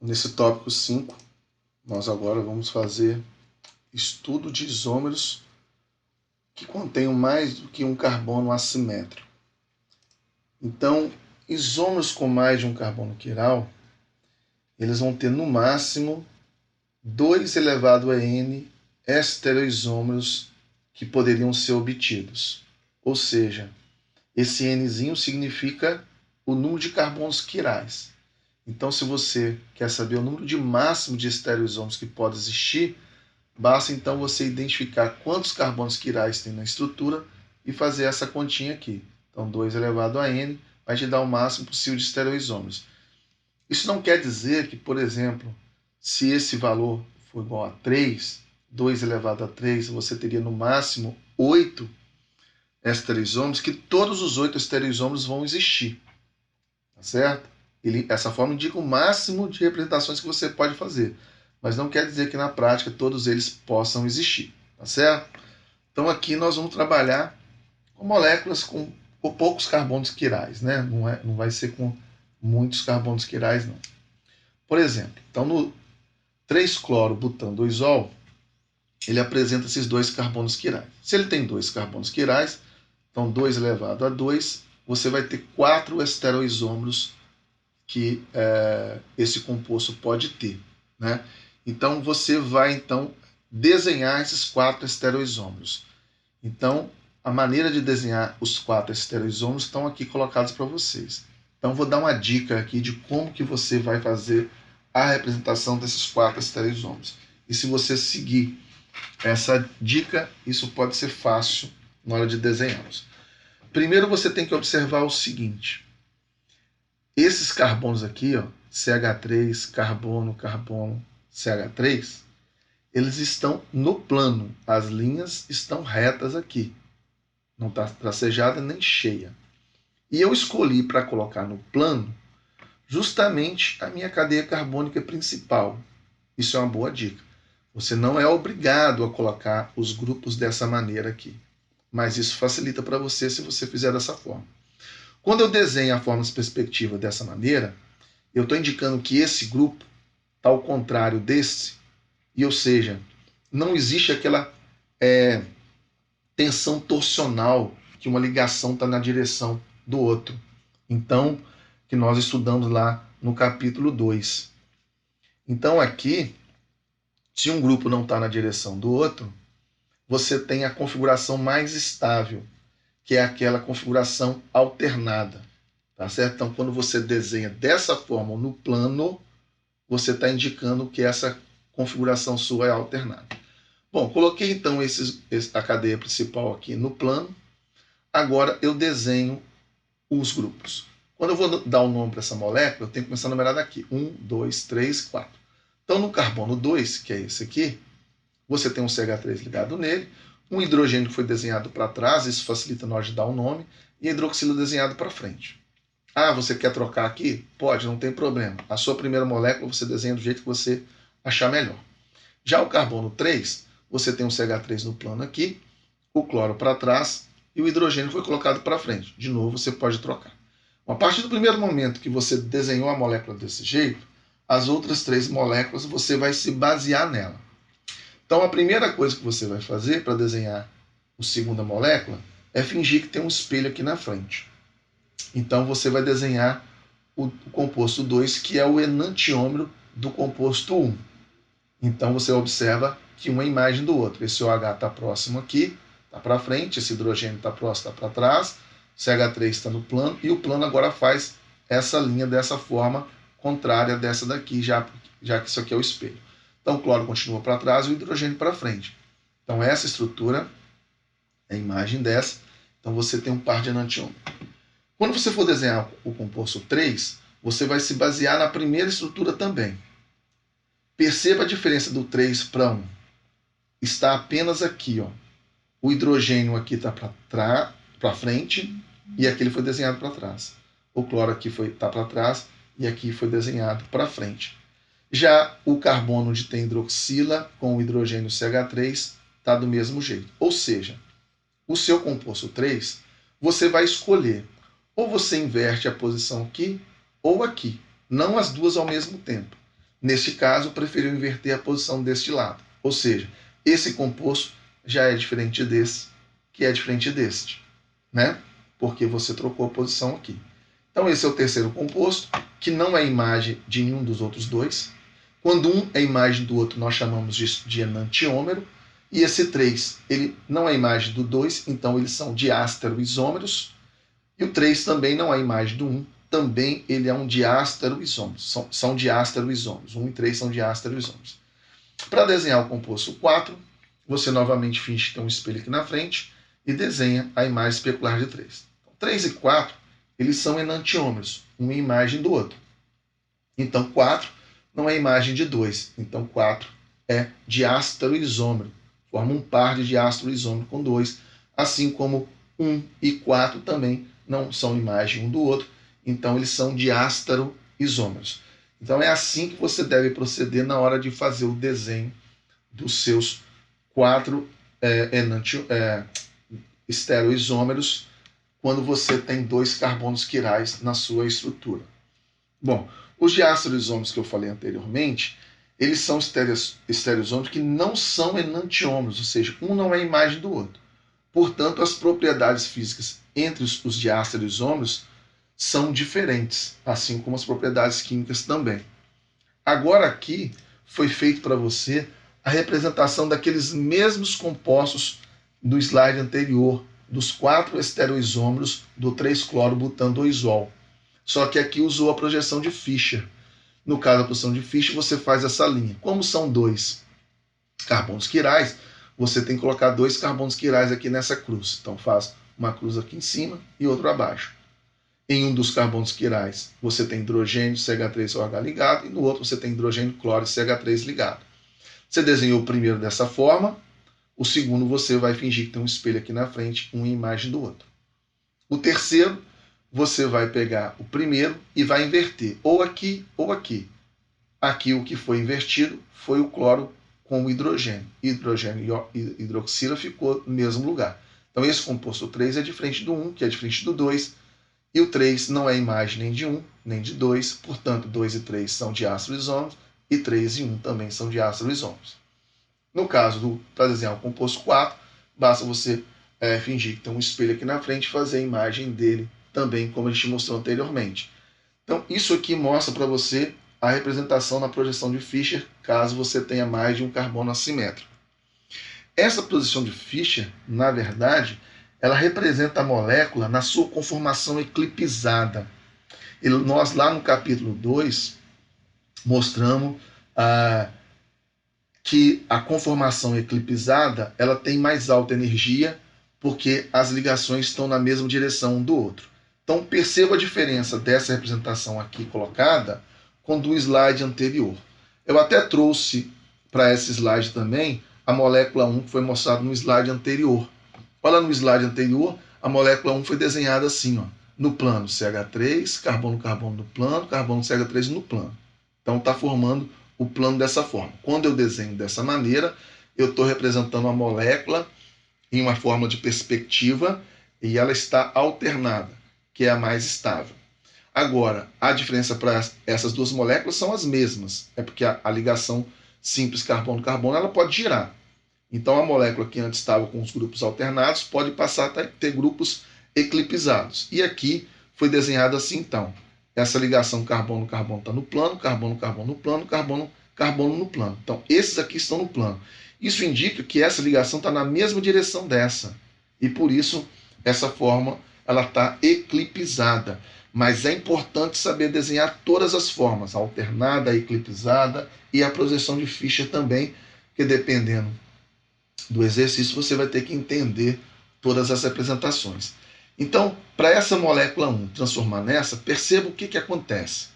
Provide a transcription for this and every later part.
Nesse tópico 5, nós agora vamos fazer estudo de isômeros que contenham mais do que um carbono assimétrico. Então, isômeros com mais de um carbono quiral, eles vão ter no máximo 2 elevado a n estereoisômeros que poderiam ser obtidos. Ou seja, esse nzinho significa o número de carbonos quirais. Então, se você quer saber o número de máximo de estereoisômeros que pode existir, basta então você identificar quantos carbonos quirais tem na estrutura e fazer essa continha aqui. Então, 2 elevado a n vai te dar o máximo possível de estereoisômeros. Isso não quer dizer que, por exemplo, se esse valor for igual a 3, 2 elevado a 3, você teria no máximo 8 estereoisômeros, que todos os 8 estereoisômeros vão existir. Tá certo? Essa forma indica o máximo de representações que você pode fazer, mas não quer dizer que na prática todos eles possam existir. Tá certo? Então aqui nós vamos trabalhar com moléculas com poucos carbonos quirais, né? Não vai ser com muitos carbonos quirais, não. Por exemplo, então no 3-cloro-butano-2-ol, ele apresenta esses 2 carbonos quirais. Se ele tem 2 carbonos quirais, então 2 elevado a 2, você vai ter 4 estereoisômeros que esse composto pode ter, né? Então você vai desenhar esses 4 estereoisômeros. Então a maneira de desenhar os 4 estereoisômeros estão aqui colocados para vocês. Então vou dar uma dica aqui de como que você vai fazer a representação desses 4 estereoisômeros. E se você seguir essa dica, isso pode ser fácil na hora de desenhá-los. Primeiro você tem que observar o seguinte: esses carbonos aqui, ó, CH3, carbono, carbono, CH3, eles estão no plano. As linhas estão retas aqui. Não está tracejada nem cheia. E eu escolhi para colocar no plano justamente a minha cadeia carbônica principal. Isso é uma boa dica. Você não é obrigado a colocar os grupos dessa maneira aqui. Mas isso facilita para você se você fizer dessa forma. Quando eu desenho a forma de perspectiva dessa maneira, eu estou indicando que esse grupo está ao contrário desse, e ou seja, não existe aquela tensão torsional que uma ligação está na direção do outro. Então, que nós estudamos lá no capítulo 2. Então aqui, se um grupo não está na direção do outro, você tem a configuração mais estável, que é aquela configuração alternada. Tá certo? Então, quando você desenha dessa forma no plano, você está indicando que essa configuração sua é alternada. Bom, coloquei então a cadeia principal aqui no plano. Agora eu desenho os grupos. Quando eu vou dar o nome para essa molécula, eu tenho que começar a numerar daqui. 1, 2, 3, 4. Então, no carbono 2, que é esse aqui, você tem um CH3 ligado nele, um hidrogênio que foi desenhado para trás, isso facilita na hora de dar o nome, e a hidroxila desenhado para frente. Ah, você quer trocar aqui? Pode, não tem problema. A sua primeira molécula você desenha do jeito que você achar melhor. Já o carbono 3, você tem um CH3 no plano aqui, o cloro para trás e o hidrogênio foi colocado para frente. De novo, você pode trocar. A partir do primeiro momento que você desenhou a molécula desse jeito, as outras 3 moléculas você vai se basear nela. Então, a primeira coisa que você vai fazer para desenhar a segunda molécula é fingir que tem um espelho aqui na frente. Então, você vai desenhar o composto 2, que é o enantiômero do composto 1. Então, você observa que uma imagem do outro. Esse OH está próximo aqui, está para frente, esse hidrogênio está próximo, está para trás, o CH3 está no plano, e o plano agora faz essa linha dessa forma, contrária dessa daqui, já que isso aqui é o espelho. Então, o cloro continua para trás e o hidrogênio para frente. Então, essa estrutura é a imagem dessa. Então, você tem um par de enantiômero. Quando você for desenhar o composto 3, você vai se basear na primeira estrutura também. Perceba a diferença do 3 para 1. Está apenas aqui, ó. O hidrogênio aqui está para frente e aqui ele foi desenhado para trás. O cloro aqui está para trás e aqui foi desenhado para frente. Já o carbono onde tem hidroxila com o hidrogênio CH3 está do mesmo jeito. Ou seja, o seu composto 3, você vai escolher ou você inverte a posição aqui ou aqui, não as duas ao mesmo tempo. Neste caso, preferiu inverter a posição deste lado. Ou seja, esse composto já é diferente desse, que é diferente deste, né? Porque você trocou a posição aqui. Então, esse é o terceiro composto, que não é imagem de nenhum dos outros dois. Quando um é imagem do outro, nós chamamos de enantiômero. E esse 3, ele não é imagem do 2, então eles são diástero isômeros. E o 3 também não é imagem do 1, também ele é um diástero isômero. São diástero isômeros. 1 e 3 são diástero isômeros. Para desenhar o composto 4, você novamente finge que tem um espelho aqui na frente e desenha a imagem especular de 3. Então, 3 e 4, eles são enantiômeros, uma imagem do outro. Então, 4 não é imagem de 2. Então, 4 é diástero isômero. Forma um par de diástero isômero com 2, assim como 1 e 4 também não são imagem um do outro. Então, eles são diástero isômeros. Então, é assim que você deve proceder na hora de fazer o desenho dos seus 4 estereoisômeros quando você tem 2 carbonos quirais na sua estrutura. Bom, os diásteroisômeros que eu falei anteriormente, eles são estereoisômeros que não são enantiômeros, ou seja, um não é imagem do outro. Portanto, as propriedades físicas entre os diásteroisômeros são diferentes, assim como as propriedades químicas também. Agora aqui foi feito para você a representação daqueles mesmos compostos do slide anterior, dos 4 estereoisômeros do 3-cloro-butandoizol. Só que aqui usou a projeção de Fischer. No caso da projeção de Fischer, você faz essa linha. Como são 2 carbonos quirais, você tem que colocar 2 carbonos quirais aqui nessa cruz. Então faz uma cruz aqui em cima e outra abaixo. Em um dos carbonos quirais, você tem hidrogênio, CH3OH ligado, e no outro você tem hidrogênio, cloro e CH3 ligado. Você desenhou o primeiro dessa forma, o segundo você vai fingir que tem um espelho aqui na frente, uma imagem do outro. O terceiro, você vai pegar o primeiro e vai inverter, ou aqui ou aqui. Aqui o que foi invertido foi o cloro com o hidrogênio. Hidrogênio e hidroxila ficou no mesmo lugar. Então esse composto 3 é diferente do 1, que é diferente do 2, e o 3 não é imagem nem de 1, nem de 2, portanto 2 e 3 são diástero isômeros, e 3 e 1 também são diástero isômeros. No caso para desenhar o composto 4, basta você fingir que tem um espelho aqui na frente e fazer a imagem dele também, como a gente mostrou anteriormente. Então, isso aqui mostra para você a representação na projeção de Fischer, caso você tenha mais de um carbono assimétrico. Essa projeção de Fischer, na verdade, ela representa a molécula na sua conformação eclipsada. E nós, lá no capítulo 2, mostramos que a conformação eclipsada ela tem mais alta energia porque as ligações estão na mesma direção um do outro. Então, perceba a diferença dessa representação aqui colocada com do slide anterior. Eu até trouxe para esse slide também a molécula 1 que foi mostrada no slide anterior. Olha no slide anterior, a molécula 1 foi desenhada assim, ó, no plano CH3, carbono-carbono no plano, carbono-CH3 no plano. Então está formando o plano dessa forma. Quando eu desenho dessa maneira, eu estou representando a molécula em uma forma de perspectiva e ela está alternada, que é a mais estável. Agora, a diferença para essas duas moléculas são as mesmas. É porque a ligação simples carbono-carbono ela pode girar. Então, a molécula que antes estava com os grupos alternados pode passar a ter grupos eclipsados. E aqui foi desenhado assim, então. Essa ligação carbono-carbono está no plano, carbono-carbono no plano, carbono-carbono no plano. Então, esses aqui estão no plano. Isso indica que essa ligação está na mesma direção dessa. E por isso, essa forma ela está eclipsada. Mas é importante saber desenhar todas as formas, a alternada, a eclipsada e a projeção de Fischer também, que dependendo do exercício você vai ter que entender todas as representações. Então, para essa molécula 1 transformar nessa, perceba o que acontece.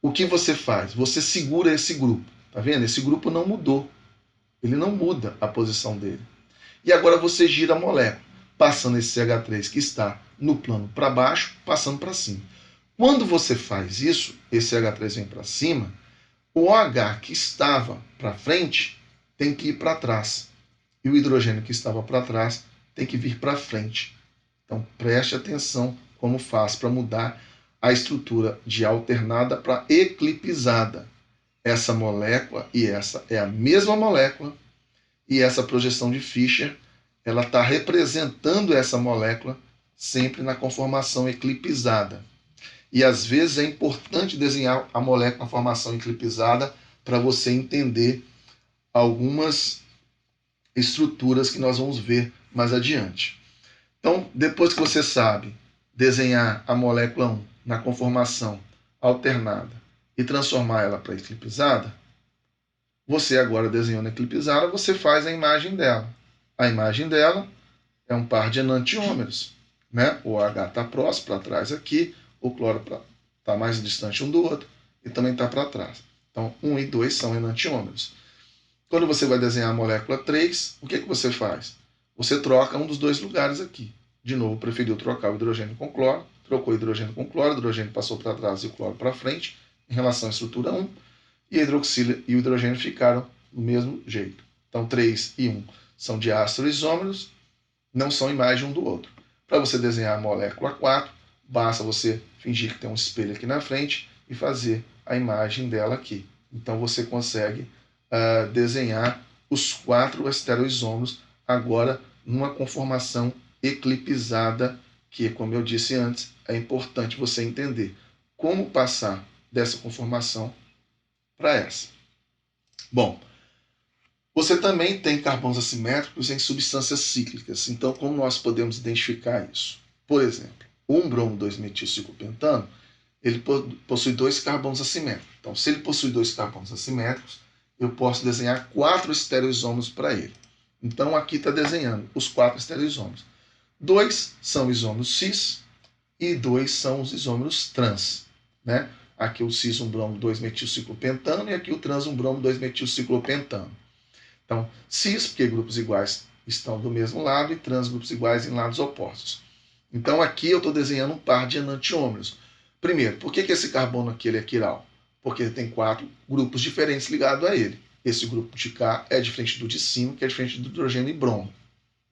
O que você faz? Você segura esse grupo. Tá vendo? Esse grupo não mudou. Ele não muda a posição dele. E agora você gira a molécula, passando esse CH3 que está no plano para baixo, passando para cima. Quando você faz isso, esse CH3 vem para cima, o OH que estava para frente tem que ir para trás. E o hidrogênio que estava para trás tem que vir para frente. Então preste atenção como faz para mudar a estrutura de alternada para eclipsada. essa molécula e essa é a mesma molécula, e essa projeção de Fischer ela está representando essa molécula sempre na conformação eclipsada. E às vezes é importante desenhar a molécula na formação eclipsada para você entender algumas estruturas que nós vamos ver mais adiante. Então, depois que você sabe desenhar a molécula 1 na conformação alternada e transformar ela para eclipsada, você agora desenhando a eclipsada, você faz a imagem dela. A imagem dela é um par de enantiômeros, né? O H está próximo, para trás aqui, o cloro está mais distante um do outro e também está para trás. Então, 1 e 2 são enantiômeros. Quando você vai desenhar a molécula 3, o que você faz? Você troca um dos dois lugares aqui. De novo, preferiu trocar o hidrogênio com cloro, trocou o hidrogênio com cloro, o hidrogênio passou para trás e o cloro para frente, em relação à estrutura 1, e a hidroxila e o hidrogênio ficaram do mesmo jeito. Então, 3 e 1 são diásteros isômeros, não são imagem um do outro. Para você desenhar a molécula 4, basta você fingir que tem um espelho aqui na frente e fazer a imagem dela aqui. Então, você consegue desenhar os 4 estereoisômeros agora numa conformação eclipsada, que, como eu disse antes, é importante você entender como passar dessa conformação para essa. Bom, você também tem carbonos assimétricos em substâncias cíclicas. Então, como nós podemos identificar isso? Por exemplo, o 1-bromo-2-metilciclopentano, ele possui 2 carbonos assimétricos. Então, se ele possui 2 carbonos assimétricos, eu posso desenhar 4 estereoisômeros para ele. Então, aqui está desenhando os 4 estereoisômeros. 2 são isômeros cis e 2 são os isômeros trans, né? Aqui o cis 1-bromo-2-metilciclopentano e aqui o trans 1-bromo-2-metilciclopentano. Então, cis, porque grupos iguais estão do mesmo lado, e trans, grupos iguais em lados opostos. Então, aqui eu estou desenhando um par de enantiômeros. Primeiro, por que esse carbono aqui ele é quiral? Porque ele tem 4 grupos diferentes ligados a ele. Esse grupo de cá é diferente do de cima, que é diferente do hidrogênio e bromo.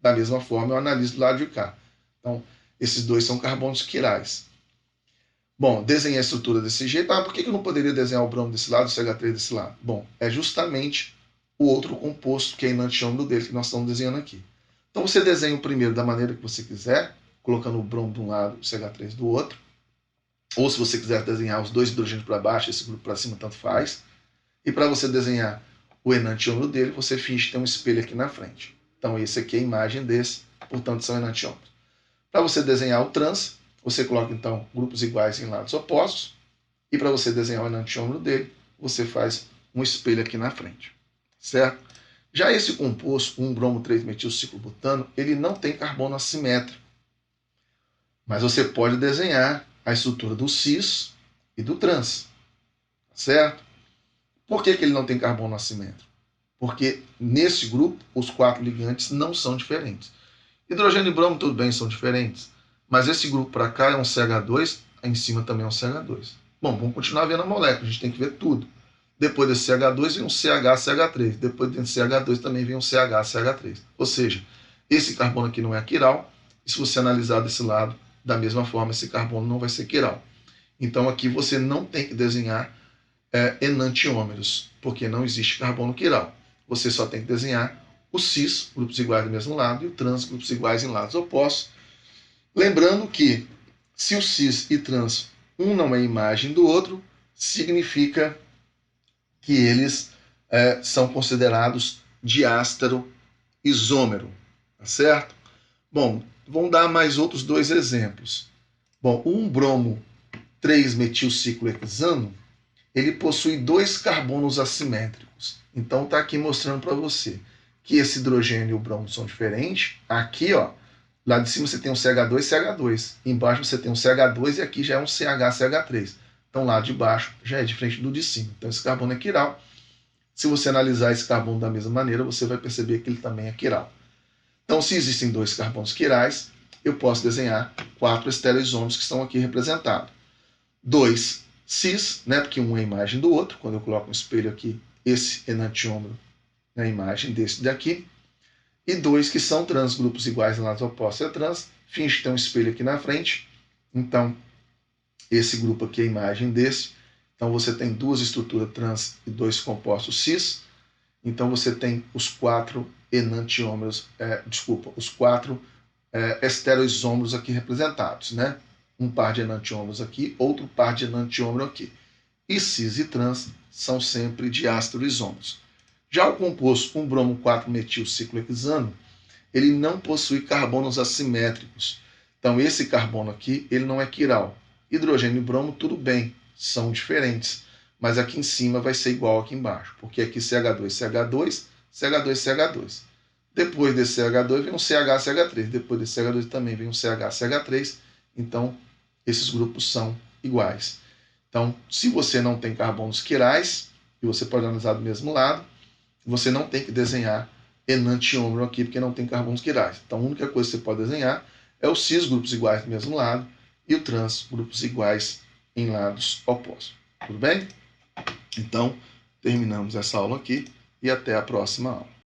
Da mesma forma, eu analiso do lado de cá. Então, esses 2 são carbonos quirais. Bom, desenhei a estrutura desse jeito. Por que eu não poderia desenhar o bromo desse lado e o CH3 desse lado? Bom, é justamente o outro composto, que é enantiômero dele, que nós estamos desenhando aqui. Então, você desenha o primeiro da maneira que você quiser, colocando o bromo de um lado e o CH3 do outro. Ou se você quiser desenhar os 2 hidrogênios para baixo, esse grupo para cima, tanto faz. E para você desenhar o enantiômero dele, você finge ter um espelho aqui na frente. Então, esse aqui é a imagem desse, portanto, são enantiômeros. Para você desenhar o trans, você coloca, então, grupos iguais em lados opostos. E para você desenhar o enantiômero dele, você faz um espelho aqui na frente. Certo? Já esse composto, 1-bromo-3-metilciclobutano, ele não tem carbono assimétrico. Mas você pode desenhar a estrutura do cis e do trans. Certo? Por que ele não tem carbono assimétrico? Porque nesse grupo, os 4 ligantes não são diferentes. Hidrogênio e bromo, tudo bem, são diferentes. Mas esse grupo para cá é um CH2, em cima também é um CH2. Bom, vamos continuar vendo a molécula, a gente tem que ver tudo. Depois desse CH2 vem um CH-CH3. Depois desse CH2 também vem um CH-CH3. Ou seja, esse carbono aqui não é quiral. E se você analisar desse lado, da mesma forma, esse carbono não vai ser quiral. Então aqui você não tem que desenhar enantiômeros, porque não existe carbono quiral. Você só tem que desenhar o cis, grupos iguais do mesmo lado, e o trans, grupos iguais em lados opostos. Lembrando que se o cis e trans, um não é imagem do outro, significa que eles são considerados diástero isômero, tá certo? Bom, vamos dar mais outros 2 exemplos. Bom, o 1-bromo-3-metilciclohexano, ele possui 2 carbonos assimétricos. Então tá aqui mostrando para você que esse hidrogênio e o bromo são diferentes. Aqui, ó, lá de cima você tem um CH2, CH2. Embaixo você tem um CH2 e aqui já é um CH, CH3. Então, lá de baixo já é diferente do de cima. Então, esse carbono é quiral. Se você analisar esse carbono da mesma maneira, você vai perceber que ele também é quiral. Então, se existem 2 carbonos quirais, eu posso desenhar 4 estereoisômeros que estão aqui representados. 2 cis, né, porque um é a imagem do outro. Quando eu coloco um espelho aqui, esse enantiômero é a imagem desse daqui. E 2 que são trans, grupos iguais em lados opostos é trans. Finge que tem um espelho aqui na frente. Então, esse grupo aqui é a imagem desse, Então você tem duas estruturas trans e dois compostos cis. Então você tem os quatro enantiômeros, os quatro estereoisômeros aqui representados, né? Um par de enantiômeros aqui, outro par de enantiômero aqui. E cis e trans são sempre diastereoisômeros. Já o composto 1-bromo-4-metil-ciclohexano, ele não possui carbonos assimétricos. Então esse carbono aqui, ele não é quiral. Hidrogênio e bromo, tudo bem, são diferentes. Mas aqui em cima vai ser igual aqui embaixo, porque aqui CH2, CH2, CH2, CH2. Depois desse CH2 vem um CH, CH3. Depois desse CH2 também vem um CH, CH3. Então, esses grupos são iguais. Então, se você não tem carbonos quirais, e você pode analisar do mesmo lado, você não tem que desenhar enantiômero aqui, porque não tem carbonos quirais. Então, a única coisa que você pode desenhar é os cis, grupos iguais do mesmo lado, e o trans, grupos iguais em lados opostos. Tudo bem? Então, terminamos essa aula aqui e até a próxima aula.